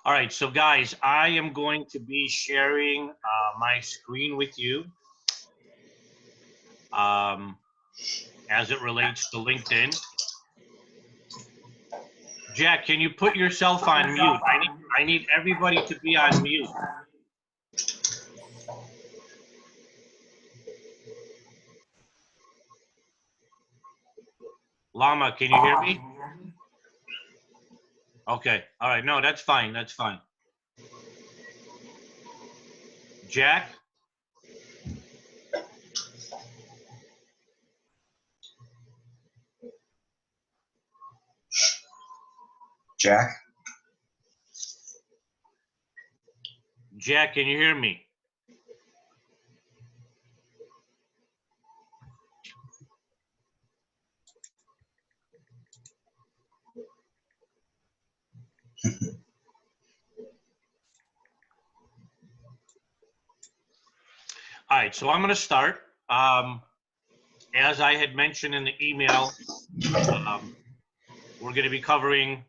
All right, so guys, I am going to be sharing my screen with you as it relates to LinkedIn. Jack, can you put yourself on mute? I need everybody to be on mute. Lama, can you hear me? Okay, all right, no, that's fine, that's fine. Jack? Jack? Jack, can you hear me? All right, so I'm going to start. As I had mentioned in the email, we're going to be covering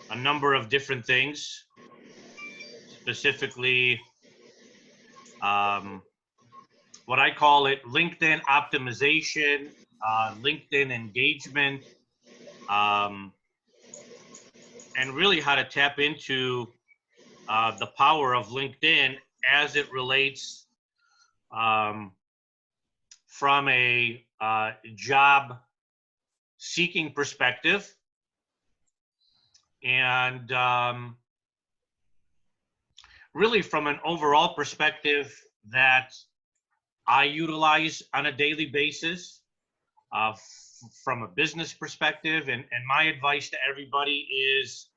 a number of different things, specifically what I call it LinkedIn optimization, LinkedIn engagement, and really how to tap into the power of LinkedIn as it relates from a job seeking perspective, and really from an overall perspective that I utilize on a daily basis from a business perspective. And my advice to everybody is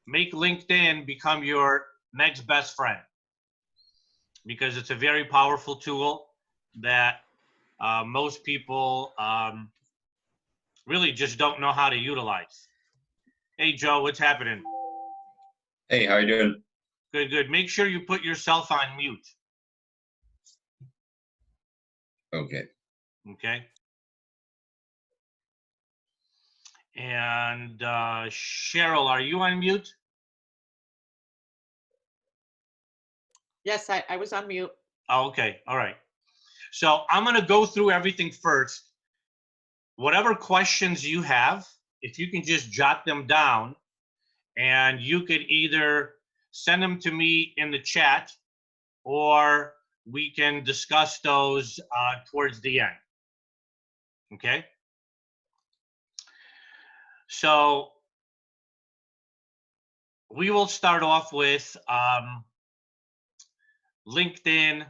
make LinkedIn become your next best friend, because it's a very powerful tool that most people really just don't know how to utilize. Hey, Joe, what's happening? Hey, how you doing? Good, good. Make sure you put yourself on mute. Okay. Okay. And Cheryl, are you on mute? Yes, I was on mute. Oh, okay. All right. So I'm going to go through everything first. Whatever questions you have, if you can just jot them down, and you could either send them to me in the chat, or we can discuss those towards the end. Okay? So we will start off with LinkedIn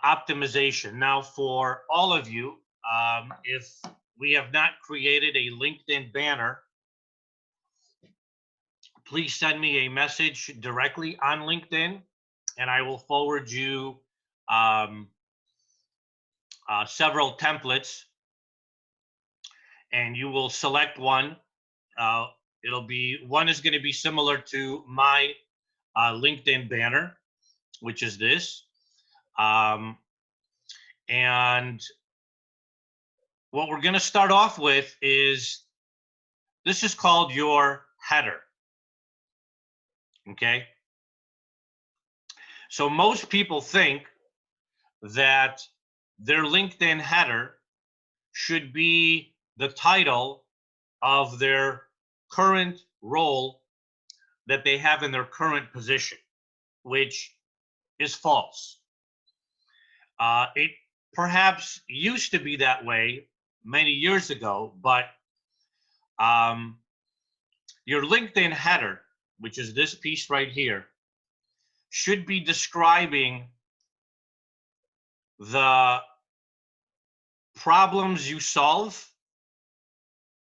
optimization. Now, for all of you, if we have not created a LinkedIn banner, please send me a message directly on LinkedIn, and I will forward you several templates, and you will select one. One is going to be similar to my LinkedIn banner, which is this. And what we're going to start off with is, this is called your header. Okay. So most people think that their LinkedIn header should be the title of their current role that they have in their current position, which is false. It perhaps used to be that way many years ago, but your LinkedIn header, which is this piece right here, should be describing the problems you solve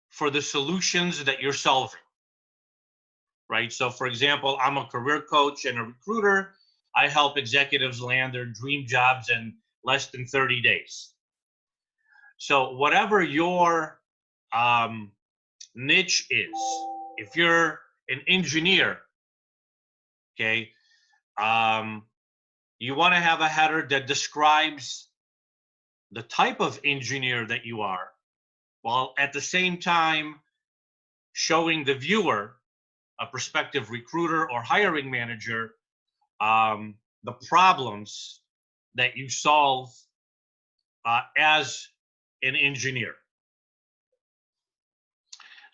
for the solutions that you're solving, right? So for example, I'm a career coach and a recruiter. I help executives land their dream jobs in less than 30 days. So whatever your niche is, if you're an engineer, okay, you want to have a header that describes the type of engineer that you are, while at the same time showing the viewer a prospective recruiter or hiring manager the problems that you solve as an engineer.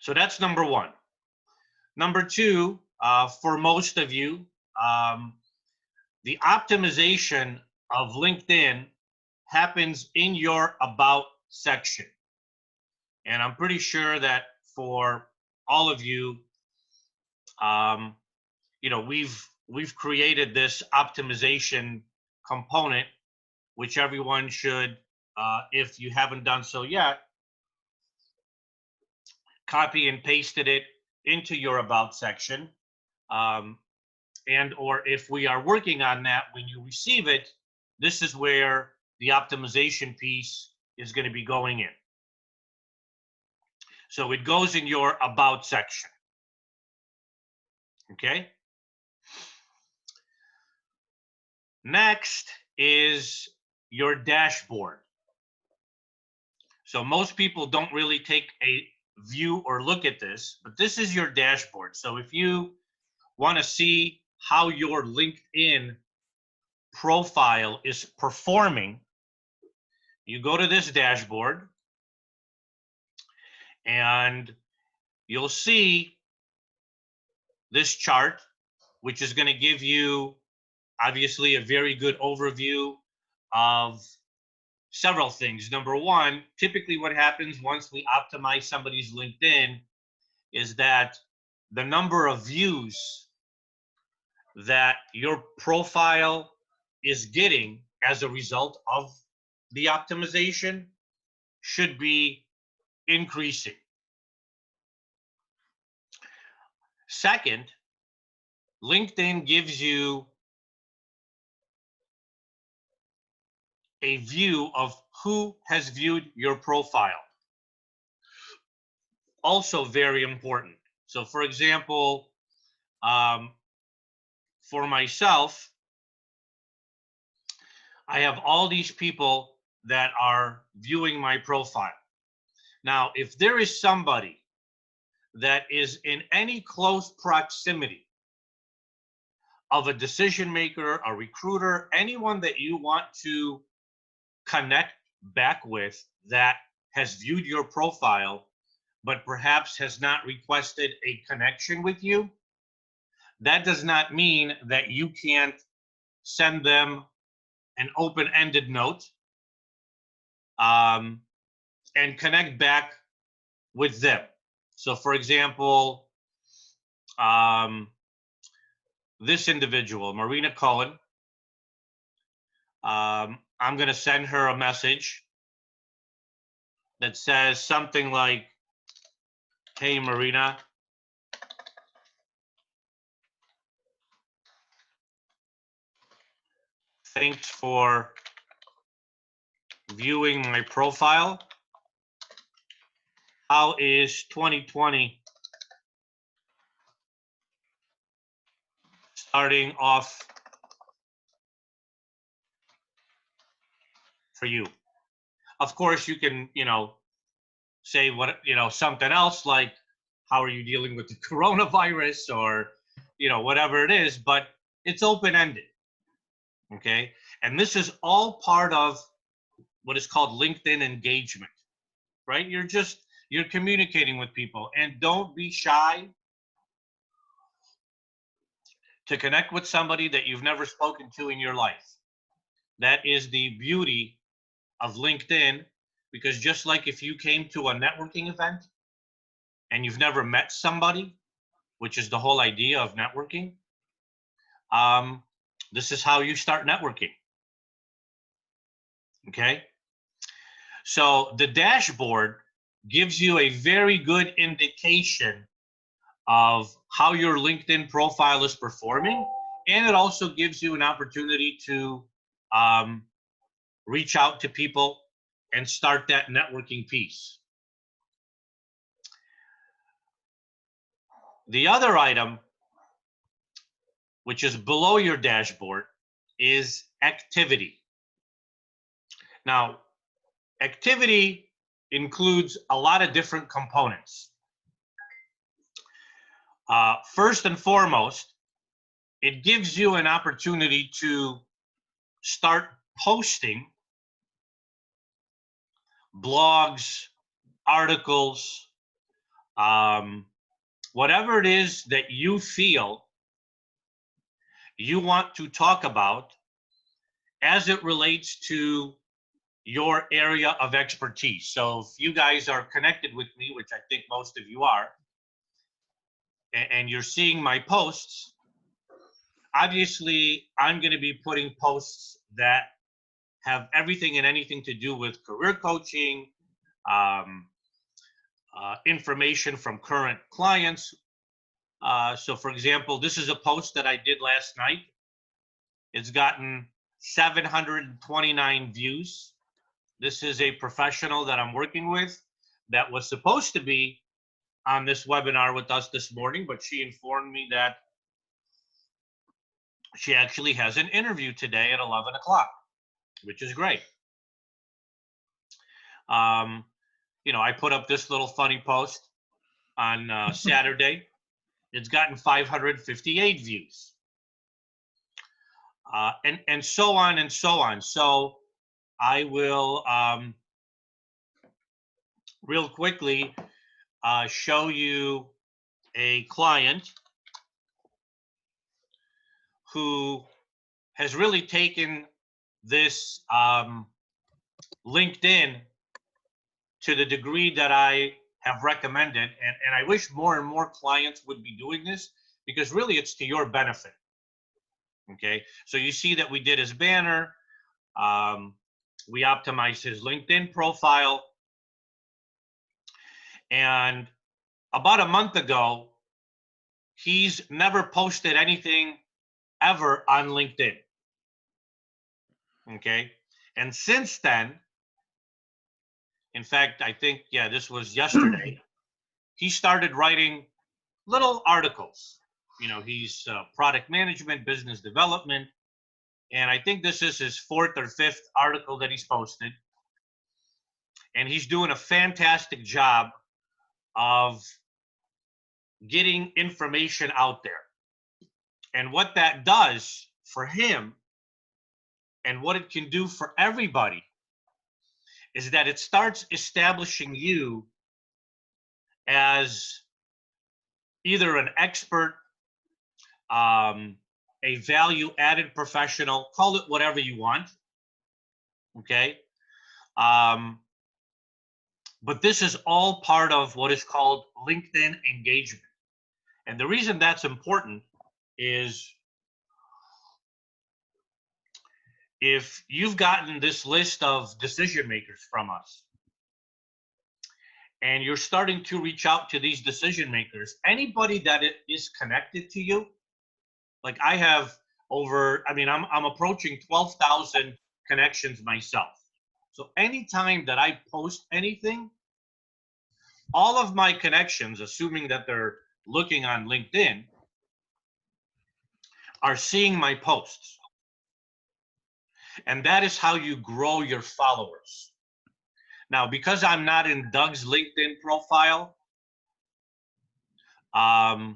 So that's number one. Number two, for most of you, the optimization of LinkedIn happens in your About section. And I'm pretty sure that for all of you, we've created this optimization component, which everyone should, if you haven't done so yet, copy and pasted it into your About section. And or if we are working on that, when you receive it, this is where the optimization piece is going to be going in. So it goes in your About section. Okay. Next is your dashboard. So most people don't really take a view or look at this, but this is your dashboard. So if you want to see how your LinkedIn profile is performing, you go to this dashboard and you'll see this chart, which is going to give you obviously a very good overview of several things. Number one, typically what happens once we optimize somebody's LinkedIn is that the number of views that your profile is getting as a result of the optimization should be increasing. Second, LinkedIn gives you a view of who has viewed your profile. Also very important. So for example, for myself, I have all these people that are viewing my profile. Now, if there is somebody that is in any close proximity of a decision maker, a recruiter, anyone that you want to connect back with that has viewed your profile, but perhaps has not requested a connection with you, that does not mean that you can't send them an open-ended note and connect back with them. So for example, this individual, Marina Cohen, I'm going to send her a message that says something like, hey, Marina, thanks for viewing my profile. How is 2020 starting off for you? Of course, you can, say what, something else like, how are you dealing with the coronavirus or, whatever it is, but it's open-ended. Okay. And this is all part of what is called LinkedIn engagement, right? You're communicating with people, and don't be shy to connect with somebody that you've never spoken to in your life. That is the beauty of LinkedIn, because just like if you came to a networking event and you've never met somebody, which is the whole idea of networking, this is how you start networking. Okay. So the dashboard gives you a very good indication of how your LinkedIn profile is performing, and it also gives you an opportunity to reach out to people and start that networking piece. The other item, which is below your dashboard, is activity. Now, activity includes a lot of different components. First and foremost, it gives you an opportunity to start posting blogs, articles, whatever it is that you feel you want to talk about as it relates to your area of expertise. So if you guys are connected with me, which I think most of you are, and you're seeing my posts, obviously I'm going to be putting posts that have everything and anything to do with career coaching, information from current clients. So for example, this is a post that I did last night. It's gotten 729 views. This is a professional that I'm working with that was supposed to be on this webinar with us this morning, but she informed me that she actually has an interview today at 11 o'clock, which is great. You know, I put up this little funny post on Saturday. It's gotten 558 views. And so on and so on. So I will real quickly show you a client who has really taken this LinkedIn to the degree that I have recommended. And I wish more and more clients would be doing this, because really it's to your benefit. Okay, so you see that we did his banner. We optimized his LinkedIn profile. And about a month ago, he's never posted anything ever on LinkedIn. Okay, and since then, in fact, I think, yeah, this was yesterday, he started writing little articles. You know, he's product management, business development. And I think this is his 4th or 5th article that he's posted. And he's doing a fantastic job of getting information out there. And what that does for him, and what it can do for everybody, is that it starts establishing you as either an expert, a value-added professional, call it whatever you want, okay? But this is all part of what is called LinkedIn engagement. And the reason that's important is if you've gotten this list of decision makers from us, and you're starting to reach out to these decision makers, anybody that is connected to you, like I have over, I mean, I'm approaching 12,000 connections myself. So anytime that I post anything, all of my connections, assuming that they're looking on LinkedIn, are seeing my posts. And that is how you grow your followers. Now, because I'm not in Doug's LinkedIn profile, I'm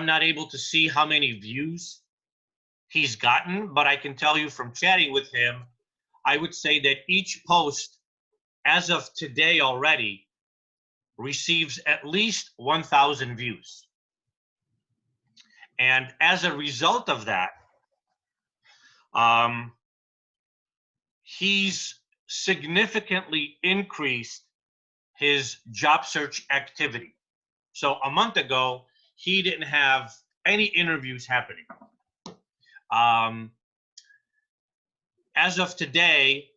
not able to see how many views he's gotten, but I can tell you from chatting with him, I would say that each post, as of today already, receives at least 1,000 views. And as a result of that, he's significantly increased his job search activity. So a month ago, he didn't have any interviews happening. As of today,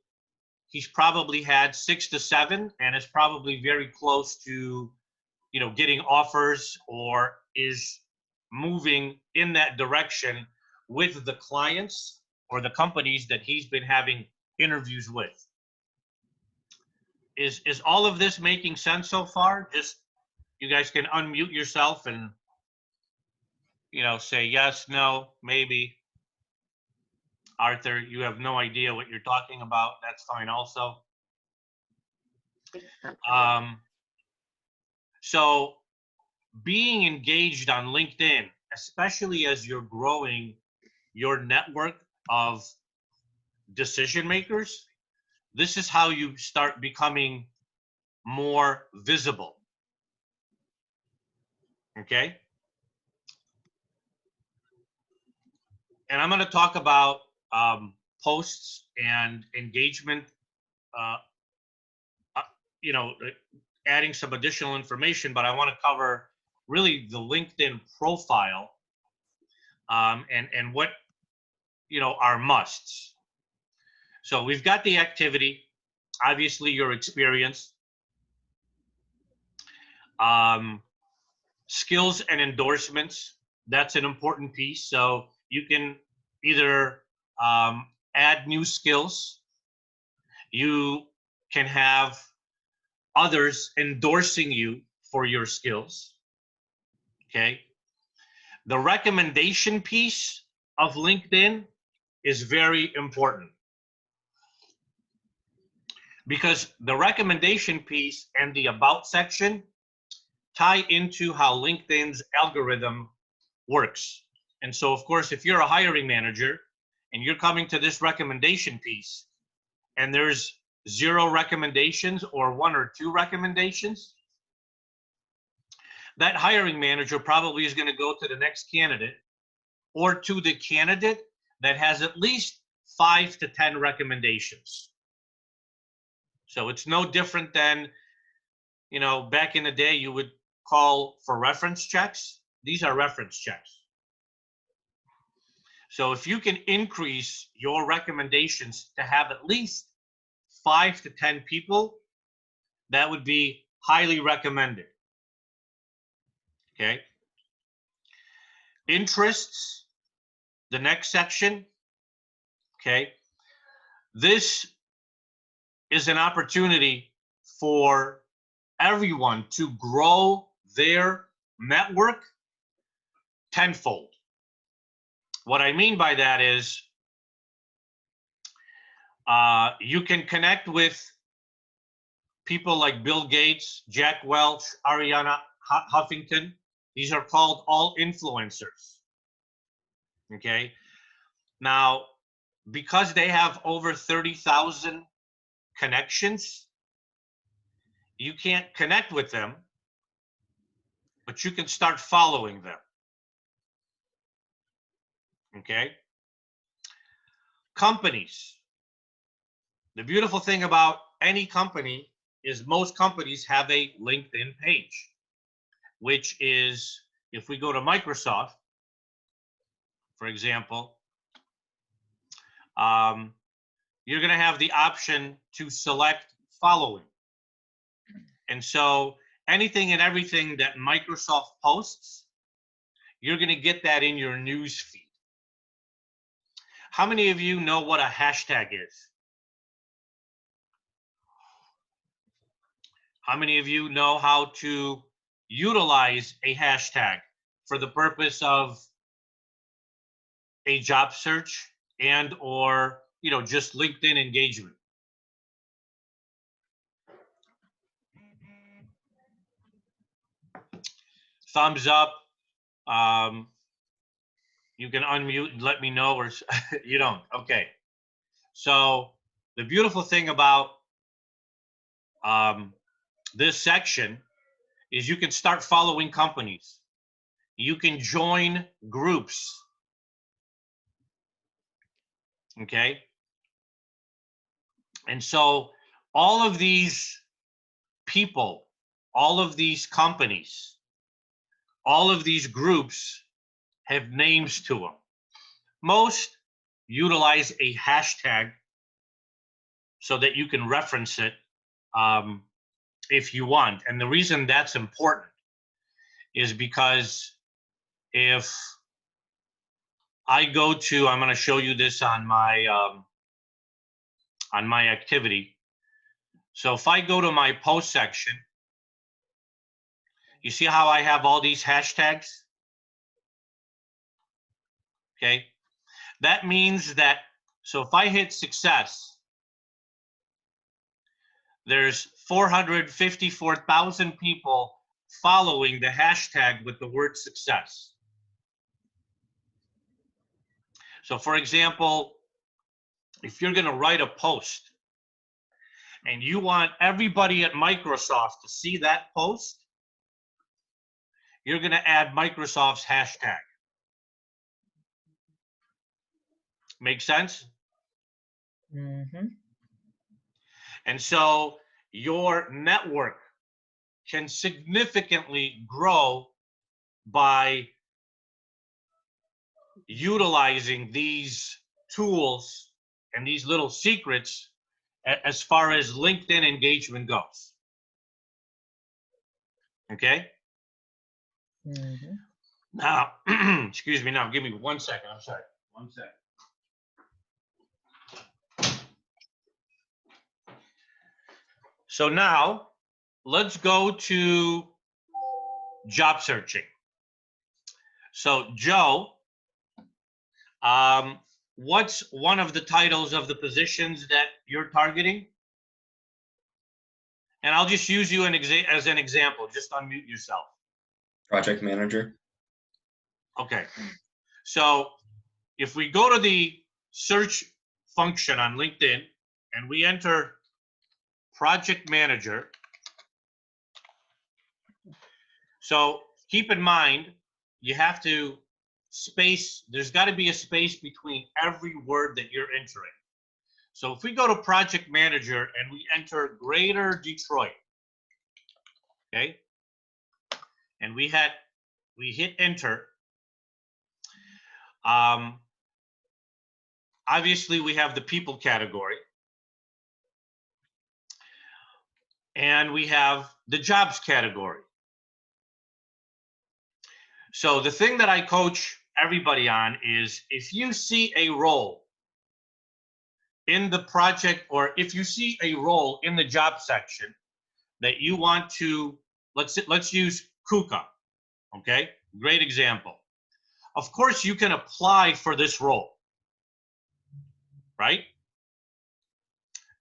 he's probably had 6 to 7, and is probably very close to, you know, getting offers, or is moving in that direction with the clients or the companies that he's been having interviews with. Is all of this making sense so far? Just, you guys can unmute yourself and, you know, say yes, no, maybe. Arthur, you have no idea what you're talking about. That's fine also. So being engaged on LinkedIn, especially as you're growing your network of decision makers, this is how you start becoming more visible. Okay? And I'm going to talk about posts and engagement, uh, uh, you know, adding some additional information, but I want to cover really the LinkedIn profile and what, are musts. So we've got the activity, obviously your experience, skills and endorsements. That's an important piece. So you can either add new skills, you can have others endorsing you for your skills. Okay. The recommendation piece of LinkedIn is very important, because the recommendation piece and the about section tie into how LinkedIn's algorithm works. And so, of course, if you're a hiring manager and you're coming to this recommendation piece and there's 0 recommendations or 1 or 2 recommendations, that hiring manager probably is going to go to the next candidate or to the candidate that has at least 5 to 10 recommendations. So it's no different than, back in the day, you would call for reference checks. These are reference checks. So if you can increase your recommendations to have at least 5 to 10 people, that would be highly recommended. Okay. Interests, the next section. Okay. This is an opportunity for everyone to grow their network tenfold. What I mean by that is you can connect with people like Bill Gates, Jack Welch, Ariana Huffington. These are called all influencers. Okay. Now, because they have over 30,000 connections, you can't connect with them, but you can start following them. Okay. Companies. The beautiful thing about any company is most companies have a LinkedIn page, which is, if we go to Microsoft, for example, you're going to have the option to select following. And so anything and everything that Microsoft posts, you're going to get that in your news feed. How many of you know what a hashtag is? How many of you know how to utilize a hashtag for the purpose of a job search and or, just LinkedIn engagement? Thumbs up. You can unmute and let me know, or you don't. Okay. So the beautiful thing about this section is you can start following companies. You can join groups. Okay. And so all of these people, all of these companies, all of these groups have names to them. Most utilize a hashtag so that you can reference it if you want. And the reason that's important is because if I go to, I'm going to show you this on my activity. So if I go to my post section, you see how I have all these hashtags? Okay. That means that, so if I hit success, there's 454,000 people following the hashtag with the word success. So for example, if you're going to write a post and you want everybody at Microsoft to see that post, you're going to add Microsoft's hashtag. Make sense? Mm-hmm. And so your network can significantly grow by utilizing these tools and these little secrets as far as LinkedIn engagement goes. Okay? Mm-hmm. Now, excuse me, now give me 1 second. I'm sorry. 1 second. So now let's go to job searching. So Joe, what's one of the titles of the positions that you're targeting? And I'll just use you as an example. Just unmute yourself. Project manager. Okay. So if we go to the search function on LinkedIn and we enter project manager. So keep in mind, you have to space, there's got to be a space between every word that you're entering. So if we go to project manager and we enter Greater Detroit, okay, and we hit enter, obviously we have the people category and we have the jobs category. So the thing that I coach everybody on is if you see a role in the project, or if you see a role in the job section that you want to, let's use KUKA, okay? Great example. Of course, you can apply for this role, right?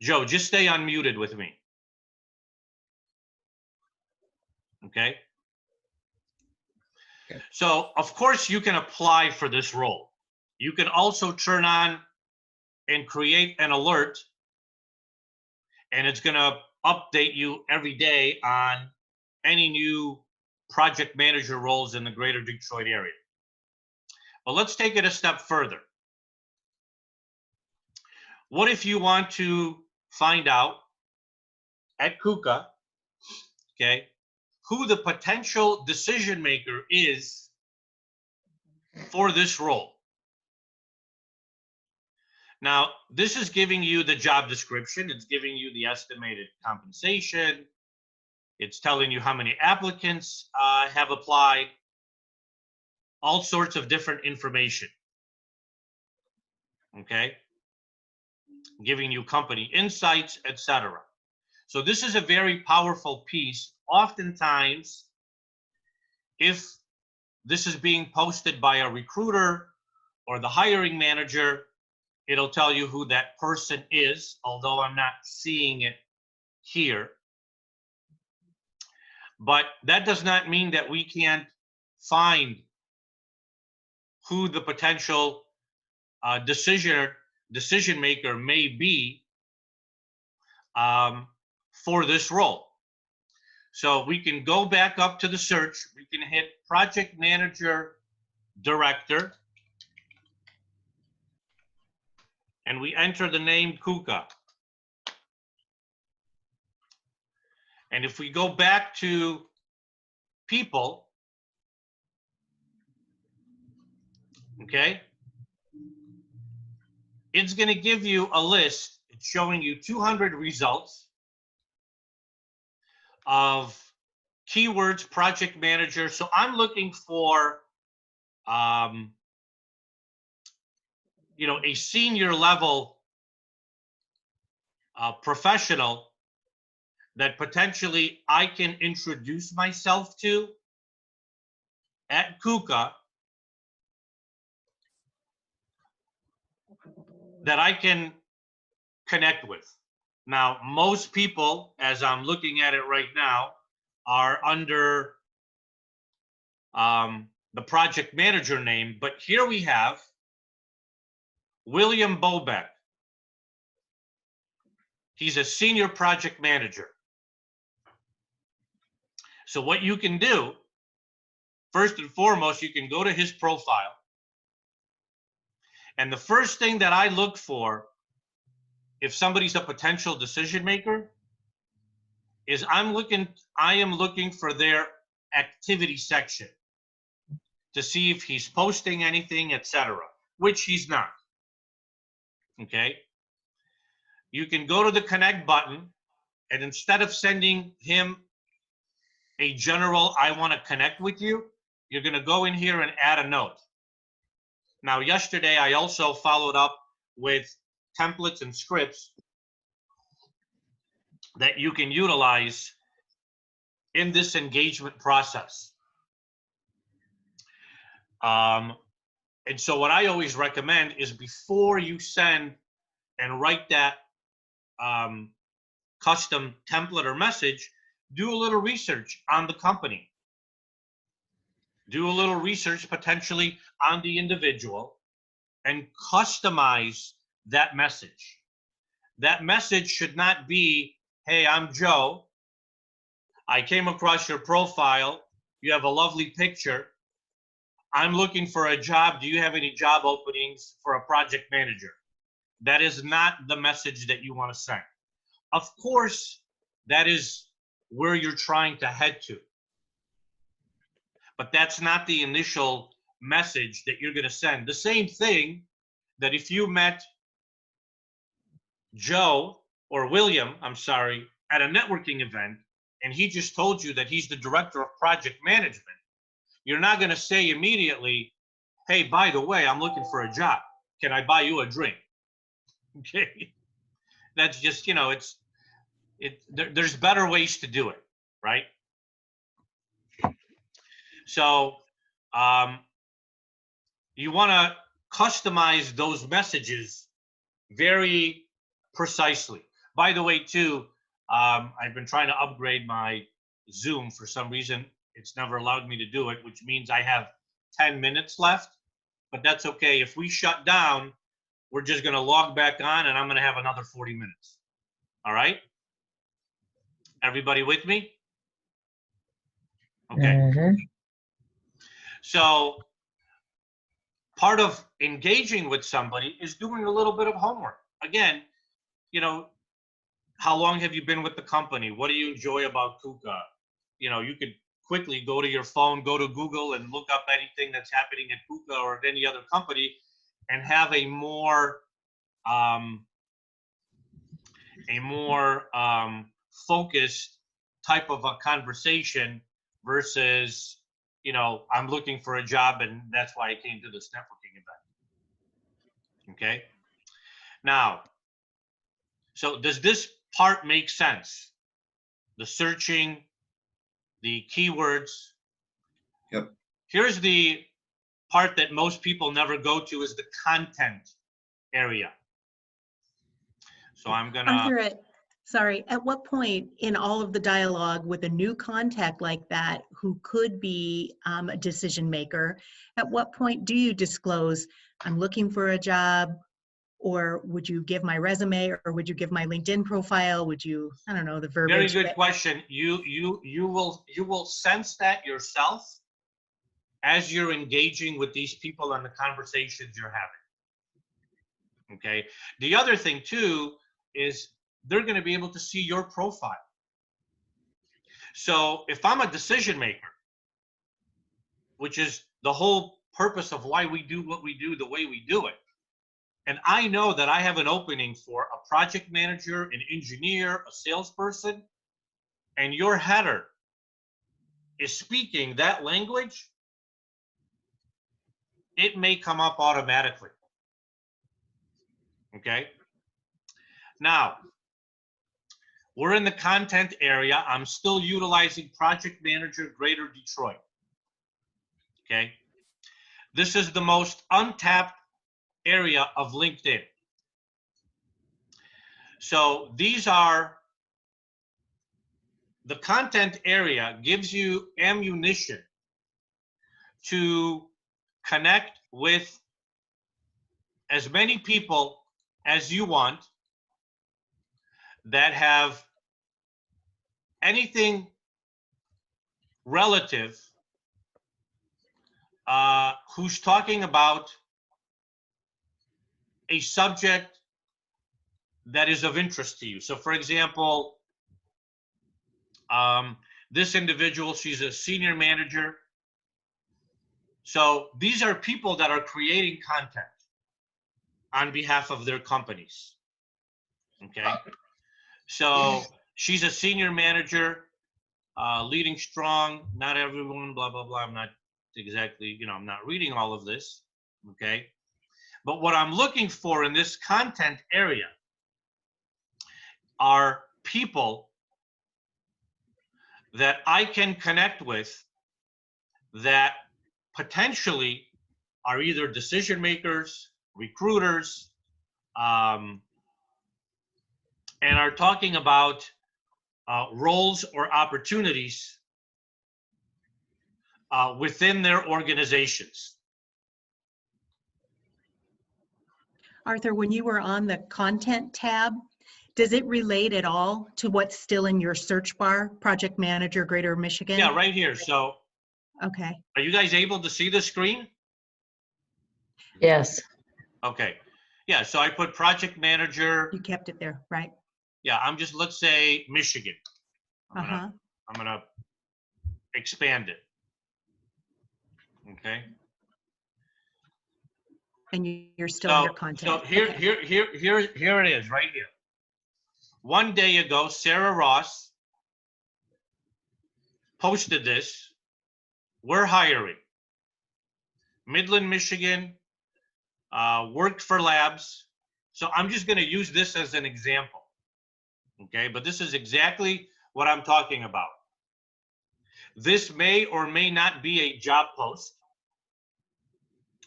Joe, just stay unmuted with me. Okay? Okay. So, of course, you can apply for this role. You can also turn on and create an alert, and it's going to update you every day on any new project manager roles in the Greater Detroit area. But let's take it a step further. What if you want to find out at KUKA, okay, who the potential decision maker is for this role? Now, this is giving you the job description. It's giving you the estimated compensation. It's telling you how many applicants have applied, all sorts of different information. Okay? Giving you company insights, etc. So this is a very powerful piece. Oftentimes, if this is being posted by a recruiter or the hiring manager, it'll tell you who that person is, although I'm not seeing it here. But that does not mean that we can't find who the potential decision maker may be for this role. So we can go back up to the search. We can hit project manager director. And we enter the name KUKA. And if we go back to people, okay, it's going to give you a list. It's showing you 200 results of keywords, project manager. So I'm looking for, you know, a senior level professional that potentially I can introduce myself to at KUKA, that I can connect with. Now, most people, as I'm looking at it right now, are under the project manager name, but here we have William Bobeck. He's a senior project manager. So what you can do, first and foremost, you can go to his profile. And the first thing that I look for, if somebody's a potential decision maker, is I am looking for their activity section to see if he's posting anything, etc., which he's not. Okay. You can go to the connect button, and instead of sending him a general, I want to connect with you, you're going to go in here and add a note. Now, yesterday, I also followed up with templates and scripts that you can utilize in this engagement process. And so what I always recommend is before you send and write that custom template or message, do a little research on the company. Do a little research potentially on the individual and customize that message. That message should not be, hey, I'm Joe. I came across your profile. You have a lovely picture. I'm looking for a job. Do you have any job openings for a project manager? That is not the message that you want to send. Of course, that is where you're trying to head to. But that's not the initial message that you're going to send. The same thing that if you met Joe or William, I'm sorry, at a networking event, and he just told you that he's the director of project management, you're not going to say immediately, hey, by the way, I'm looking for a job. Can I buy you a drink? Okay. That's just, there's better ways to do it, right? So you want to customize those messages very precisely. By the way, too, I've been trying to upgrade my Zoom. For some reason, it's never allowed me to do it, which means I have 10 minutes left, but that's okay. If we shut down, we're just going to log back on and I'm going to have another 40 minutes. All right? Everybody with me? Okay. Mhm. So part of engaging with somebody is doing a little bit of homework. Again, how long have you been with the company? What do you enjoy about KUKA? You could quickly go to your phone, go to Google and look up anything that's happening at KUKA or at any other company and have a more focused type of a conversation versus, I'm looking for a job and that's why I came to this networking event. Okay. Now, so does this part make sense? The searching, the keywords. Yep. Here's the part that most people never go to is the content area. So I'm gonna. Sorry, at what point in all of the dialogue with a new contact like that, who could be a decision maker, at what point do you disclose, I'm looking for a job, or would you give my resume, or would you give my LinkedIn profile? Would you, I don't know, the verbiage. Very good question. You will sense that yourself as you're engaging with these people and the conversations you're having. Okay. The other thing too is they're going to be able to see your profile. So if I'm a decision maker, which is the whole purpose of why we do what we do the way we do it, and I know that I have an opening for a project manager, an engineer, a salesperson, and your header is speaking that language, it may come up automatically. Okay. Now, we're in the content area. I'm still utilizing Project Manager Greater Detroit. Okay. This is the most untapped area of LinkedIn. So these are, the content area gives you ammunition to connect with as many people as you want that have anything relative, who's talking about a subject that is of interest to you. So for example, this individual, she's a senior manager. So these are people that are creating content on behalf of their companies. Okay. So she's a senior manager, leading strong, not everyone, blah, blah, blah. I'm not exactly, I'm not reading all of this. Okay. But what I'm looking for in this content area are people that I can connect with that potentially are either decision makers, recruiters, and are talking about roles or opportunities within their organizations. Arthur, when you were on the content tab, does it relate at all to what's still in your search bar, Project Manager, Greater Michigan? Yeah, right here. So Okay. are you guys able to see the screen? Yes. Okay. Yeah, so I put Project Manager. You kept it there, right? Yeah, let's say Michigan. Uh-huh. I'm gonna expand it. Okay. And you're still under So content. here Okay. it is, right here. One day ago, Sarah Ross posted this. We're hiring. Midland, Michigan, worked for labs. So I'm just going to use this as an example. Okay, but this is exactly what I'm talking about. This may or may not be a job post,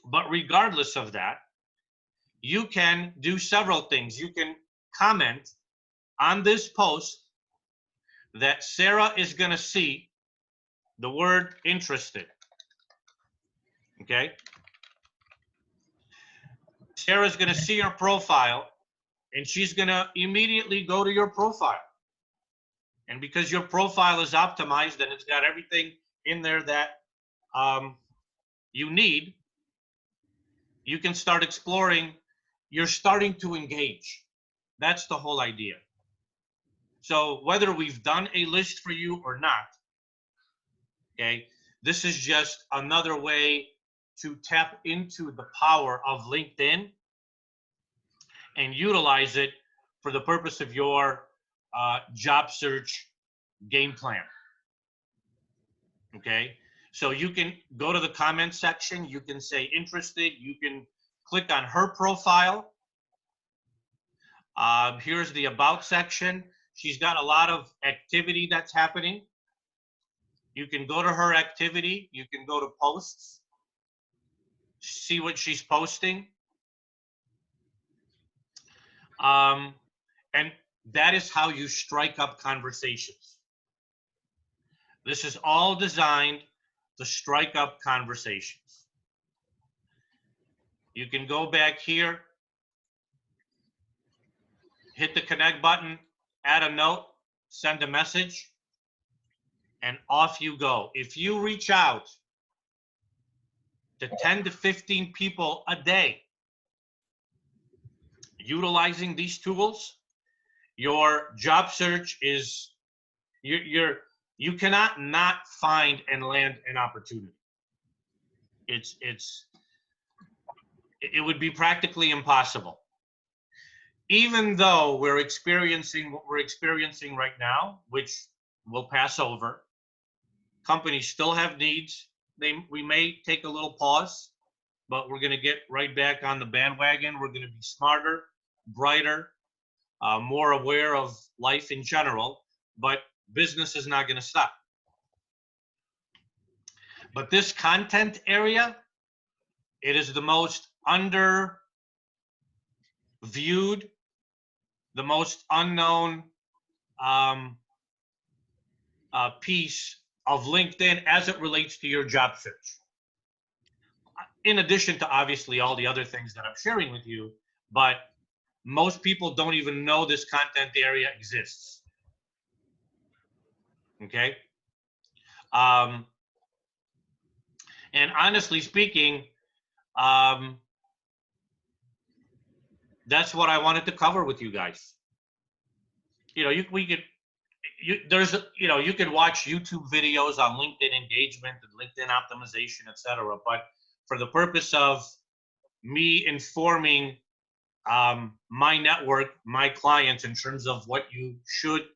but regardless of that, you can do several things. You can comment on this post that Sarah is going to see the word interested. Okay. Sarah's going to see your profile and she's going to immediately go to your profile. And because your profile is optimized and it's got everything in there that you need, you can start exploring. You're starting to engage. That's the whole idea. So whether we've done a list for you or not, okay, this is just another way to tap into the power of LinkedIn and utilize it for the purpose of your job search game plan. Okay, so you can go to the comment section, you can say interested, you can click on her profile. Here's the about section. She's got a lot of activity that's happening. You can go to her activity, you can go to posts, see what she's posting. And that is how you strike up conversations. This is all designed to strike up conversations. You can go back here, hit the connect button, add a note, send a message, and off you go. If you reach out to 10 to 15 people a day utilizing these tools, your job search is, you cannot not find and land an opportunity. It would be practically impossible. Even though we're experiencing what we're experiencing right now, which will pass over, companies still have needs. We may take a little pause, but we're going to get right back on the bandwagon. We're going to be smarter, brighter, more aware of life in general, but business is not going to stop. But this content area, it is the most underviewed, the most unknown piece of LinkedIn as it relates to your job search. in addition to obviously all the other things that I'm sharing with you, but most people don't even know this content area exists. Okay? And honestly speaking, that's what I wanted to cover with you guys. You know, you could watch YouTube videos on LinkedIn engagement and LinkedIn optimization, etc. But for the purpose of me informing my network, my clients, in terms of what you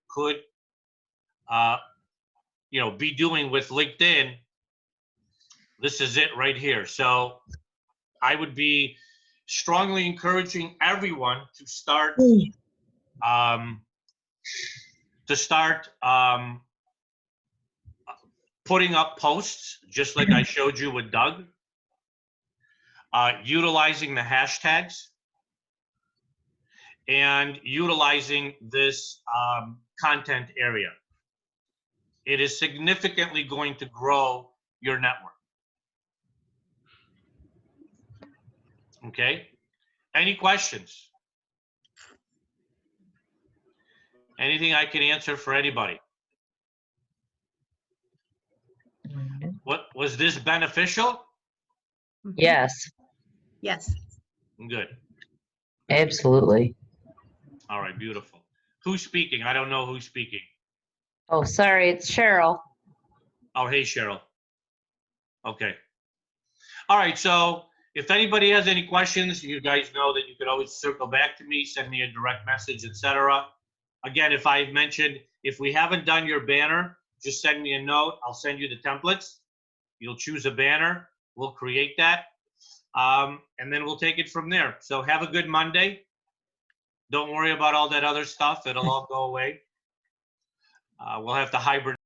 could, be doing with LinkedIn, this is it right here. So I would be strongly encouraging everyone to start putting up posts, just like I showed you with Doug, utilizing the hashtags, and utilizing this content area. It is significantly going to grow your network. Okay? Any questions? Anything I can answer for anybody? Mhm. What was this beneficial? Mhm. Yes, Yes. Good. absolutely. All right, beautiful. Who's speaking? I don't know who's speaking. Oh, sorry, it's Cheryl. Oh, hey, Cheryl. Okay. All right, so if anybody has any questions, you guys know that you can always circle back to me, send me a direct message, etc. Again, if I mentioned, if we haven't done your banner, just send me a note. I'll send you the templates. You'll choose a banner. We'll create that. And then we'll take it from there. So have a good Monday. Don't worry about all that other stuff. It'll all go away. We'll have to hibernate.